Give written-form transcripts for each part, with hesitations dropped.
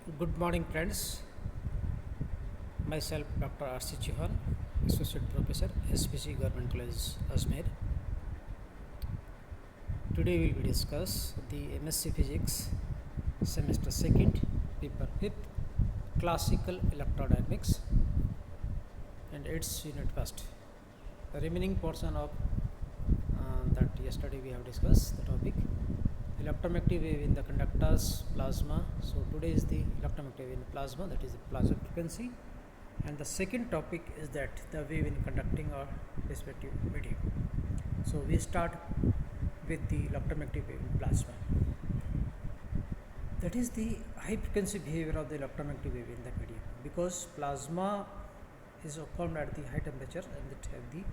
Good morning, friends. Myself, Dr. R.C. Chauhan, Associate Professor, SPC Government College, Ajmer. Today we will discuss the MSc Physics Semester 2nd, Paper 5th, Classical Electrodynamics, and its Unit 1st. The remaining portion of that yesterday we have discussed the topic electromagnetic wave in the conductors plasma. So today is the electromagnetic wave in plasma, that is the plasma frequency, and the second topic is that the wave in conducting or dissipative medium. So we start with the electromagnetic wave in plasma. That is the high frequency behavior of the electromagnetic wave in the medium, because plasma is formed at the high temperature and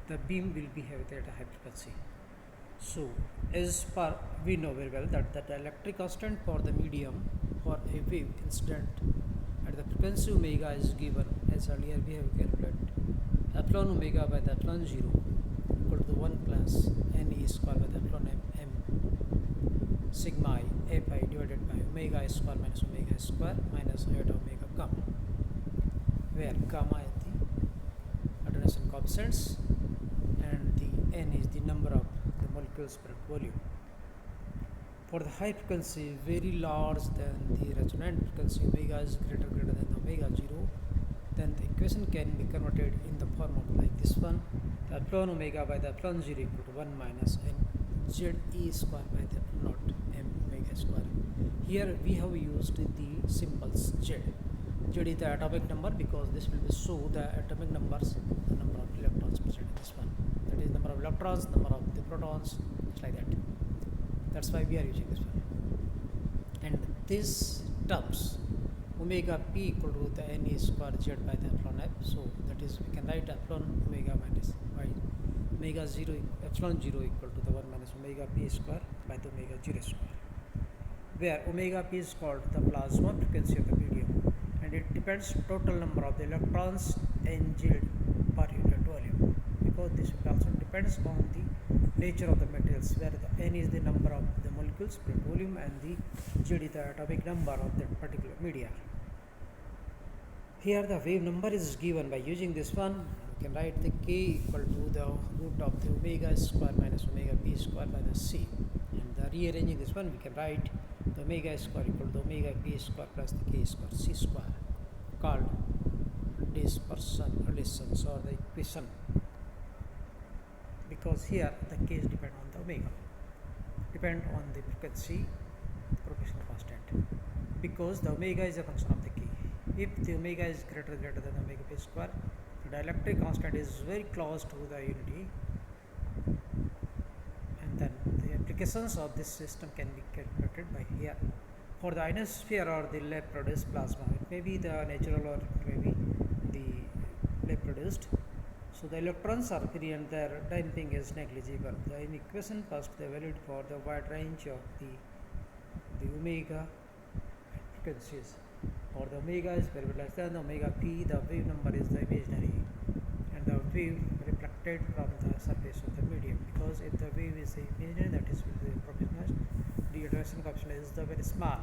the beam will behave at a high frequency. So as per we know very well that the electric constant for the medium for a wave incident at the frequency omega is given as earlier we have calculated epsilon omega by the epsilon 0 equal to 1 plus n e square by the epsilon m sigma I f I divided by omega square minus omega square minus iota omega gamma, where gamma is the attenuation coefficients and the n is the number of the molecules per volume. For the high frequency very large than the resonant frequency omega is greater than omega 0, then the equation can be converted in the form of like this one, the epsilon omega by the epsilon 0 equal to 1 minus n z e square by the epsilon naught m omega square. Here we have used the symbols z. Z is the atomic number because this will show the atomic numbers, the number of electrons present in this one. That is number of electrons, number of the protons, just like that. That's why we are using this one. And these terms omega p equal to the n e square z by the epsilon f. So that is we can write epsilon omega minus y omega 0 epsilon 0 equal to the 1 minus omega p square by the omega 0 square, where omega p is called the plasma frequency of the medium, and it depends total number of the electrons enveloped per unit volume, because this also depends on the nature of the materials, where the n is the number of the molecules per volume and the z is the atomic number of that particular media. Here the wave number is given by using this one. You can write the k equal to the root of the omega square minus omega p square by the c, and the rearranging this one we can write the omega square equal to omega p square plus the k square c square, called dispersion relations or the equation, because here the k is depend on the omega, depend on the frequency proportional constant, because the omega is a function of the k. If the omega is greater than omega p square, the dielectric constant is very close to the unity, and then the applications of this system can be calculated by here. For the ionosphere or the lab produced plasma, it may be the natural or it may be the lab produced. So the electrons are free and their damping is negligible. The equation first they valued for the wide range of the omega frequencies. For the omega is very less than the omega p, the wave number is the imaginary, and the wave reflected from the surface of the medium, because if the wave is imaginary, that is will be proportional, the attenuation coefficient is the very small,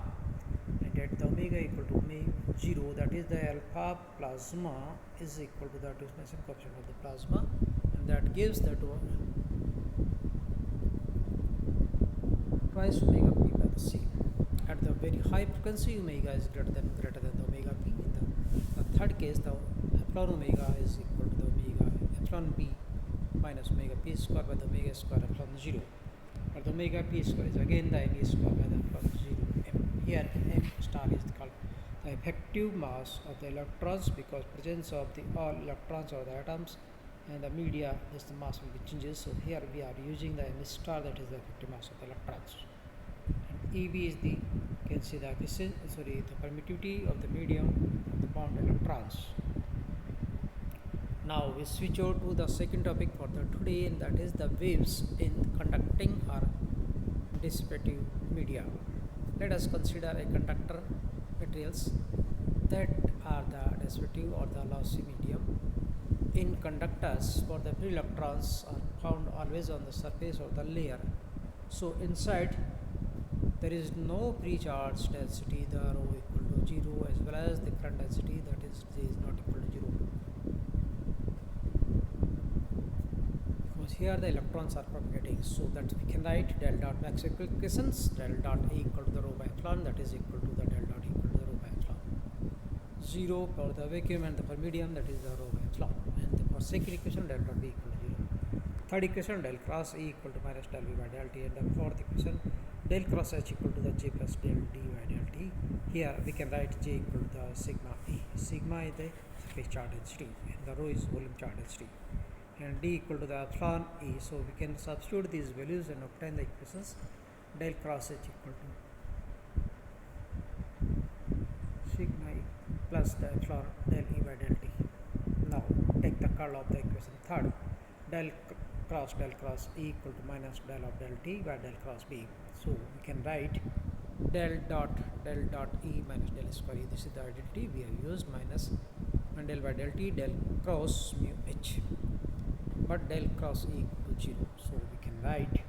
and at the omega equal to omega 0, that is the alpha plasma is equal to the attenuation coefficient of the plasma, and that gives that one twice omega p by the c. At the very high frequency, omega is greater than the omega p. In the third case, the epsilon omega is equal to the omega epsilon p minus omega p square by the omega square epsilon 0. But the omega p square is again the n e square by the epsilon 0 m. Here m star is called the effective mass of the electrons, because presence of the all electrons or the atoms and the media, this the mass will be changes. So here we are using the m star, that is the effective mass of the electrons. EV is the, you can see the the permittivity of the medium of the bound electrons. Now we switch over to the second topic for the today, and that is the waves in conducting or dissipative media. Let us consider a conductor materials that are the dissipative or the lossy medium. In conductors, for the free electrons are found always on the surface of the layer. So inside there is no free charge density, the rho equal to 0 well as the current density, that is J is not equal to 0, because here the electrons are propagating. So that we can write del dot Maxwell equations, del dot A equal to the rho by epsilon, that is equal to the del dot equal to the rho by epsilon. 0 for the vacuum and the for medium, that is the rho by epsilon. And the for second equation, del dot B equal to 0. Third equation, del cross E equal to minus del V by del T. And the fourth equation, del cross H equal to the J plus del D by del T. Here we can write J equal to the sigma E. Sigma is the surface charge density and the rho is volume charge density. And D equal to the epsilon E. So we can substitute these values and obtain the equations. Del cross H equal to sigma E plus the epsilon del E by del T. Now take the curl of the equation. Third, del cross E equal to minus del of del T by del cross B. So we can write del dot E minus del square E. This is the identity we have used, minus and del by del T del cross mu H. But del cross E equal to 0. So we can write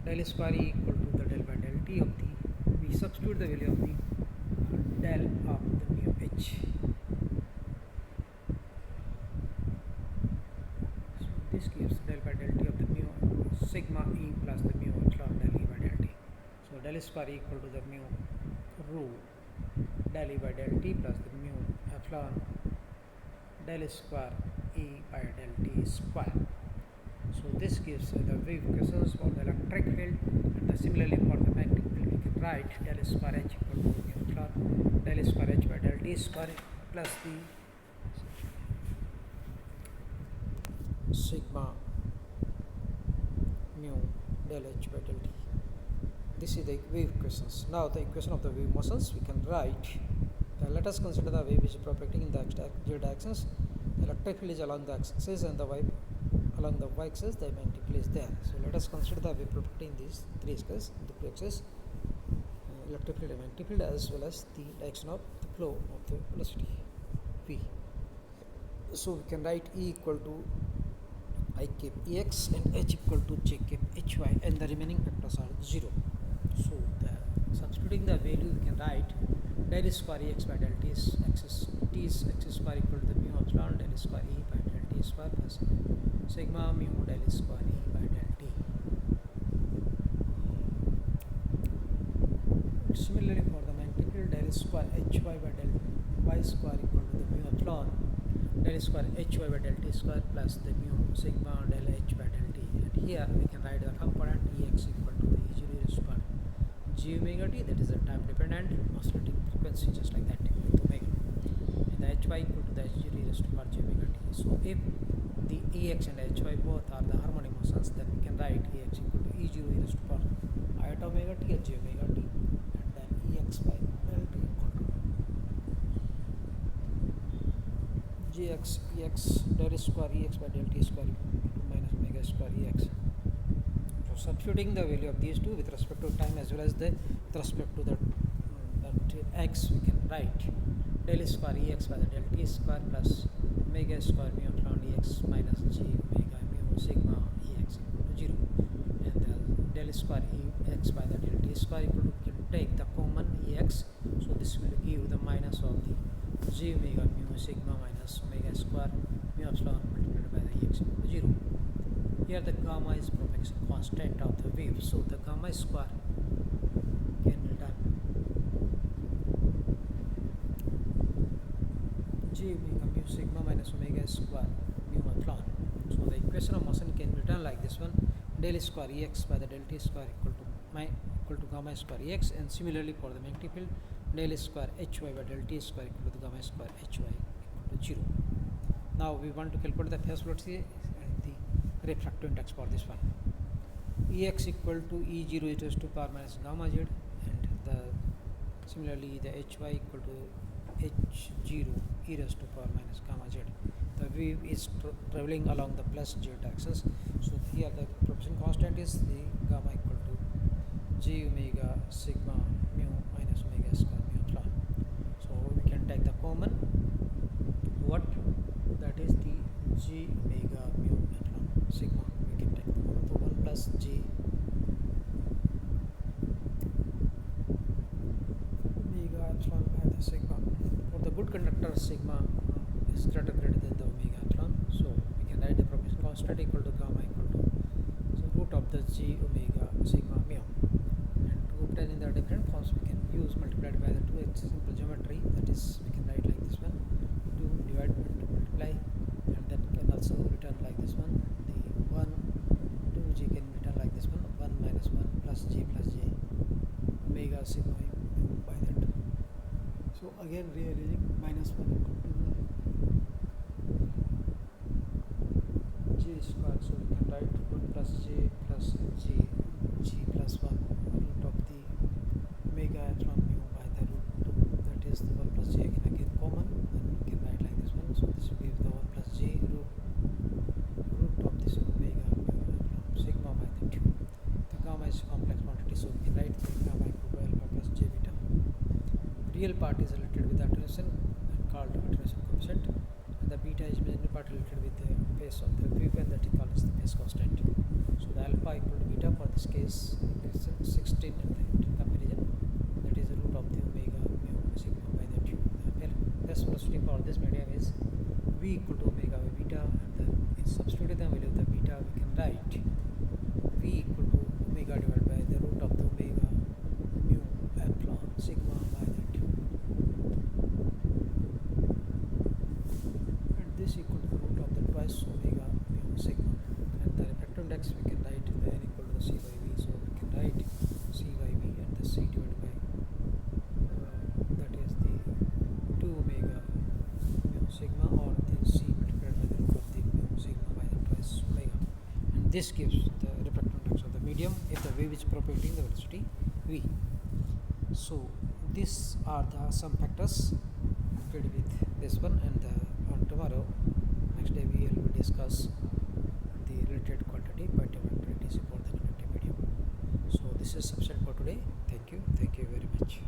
del square E equal to the del by del T of the, we substitute the value of the del of the mu H. So this gives del by del T of the mu sigma E plus the mu epsilon del E by del T. So del square E equal to the mu rho del E by del T plus the mu epsilon del square E by del T square. So this gives the wave equations for the electric field, and similarly for the magnetic field we can write del square H equal to mu epsilon del square H by del T square plus the sigma mu del H by del T. This is the wave equations. Now the equation of the wave motions we can write. Let us consider the wave is propagating in the z axis. The electric field is along the x-axis and the wave along the y-axis, the magnetic field is there. So let us consider the wave propagating these three axes, the x-axis, electric field and magnetic field, as well as the direction of the flow of the velocity v. So we can write E equal to I cap Ex and H equal to J cap Hy, and the remaining factors are 0. So substituting the value we can write del square Ex by del T axis square equal to the mu epsilon del square E by del T square plus sigma mu del square E by del T. Similarly for the magnetic field, del square Hy by del Y square equal to the mu epsilon del square Hy by del T square plus the mu sigma del H by del T. And here we can write the component Ex equal to the E0 raised to G omega T, that is a time dependent oscillating frequency, just like that with omega, and the Hy equal to the H0 raised to G omega T. So if the Ex and Hy both are the harmonic motions, then we can write Ex equal to E0 raised to iota omega T and J omega T, and then Ex by del T equal to Gx Ex del square Ex by del T square equal to minus omega square Ex. So substituting the value of these two with respect to time as well as with respect to the x, we can write del square Ex by the del T square plus omega square mu epsilon Ex minus J omega mu sigma Ex equal to 0, and the del square Ex by the del T square equal to, we can take the common Ex, so this will give the minus of the J omega mu sigma minus omega square mu epsilon multiplied by the Ex equal to 0. Here the gamma is propagation constant of the wave, so the gamma square can return J omega mu sigma minus omega square mu epsilon. So the equation of motion can be written like this one: del square Ex by the del T square equal to gamma square Ex, and similarly for the magnetic field, del square Hy by del T square equal to the gamma square Hy equal to 0. Now we want to calculate the phase velocity and the refractive index for this one. Ex equal to E0 e raised to power minus gamma z, and similarly the Hy equal to H0 e raised to power minus gamma z. The wave is traveling along the plus z axis, so here the propagation constant is the gamma equal to J omega sigma mu minus omega square mu epsilon. So we can take the common what, that is the J omega mu epsilon sigma, we can take the common, so 1 plus J omega epsilon by this good conductor sigma is greater than the omega epsilon. So we can write the propagation constant equal to gamma equal to so root of the g omega sigma mu. And to obtain in the different forms, we can use multiplied by the 2. It's simple geometry, that is we can write like this one, 2 divide by 2 multiply, and then can also return like this one, the 1 2g can return like this one, 1 minus 1 plus j omega sigma mu by that. So again rearranging minus 1 equal to j square, so we can write 1 plus j plus g plus 1 root of the omega epsilon mu by the root 2, that is the 1 plus j again common, then we can write like this one. So this will give the 1 plus j root of this omega mu epsilon sigma by the 2. The gamma is a complex quantity, so we can write the gamma equal to alpha plus j beta. Real part is related with attenuation and called attenuation coefficient, and the beta is imaginary part related with the phase of the wave, and that is called as the phase constant. So the alpha equal to beta for this case is 16 in the comparison, that is the root of the omega mu sigma by the 2. The phase velocity for this medium is v equal to omega by beta, and then in substituting the value of the beta we can write v equal to omega divided by the root of the omega mu epsilon sigma by the 2, and this equal to the root of the twice omega mu sigma. And the refractive index we can write the n equal to the c by v, so we can write c by v and the c divided by that is the 2 omega mu sigma, or the c multiplied by the root of the mu sigma by the twice omega, and this gives the refractive index of the medium if the wave is propagating the velocity v. So these are the some factors related with this one, and on tomorrow next day we will discuss the related quantity pointing vector DC for the conductive medium. So this is sufficient for today. Thank you very much.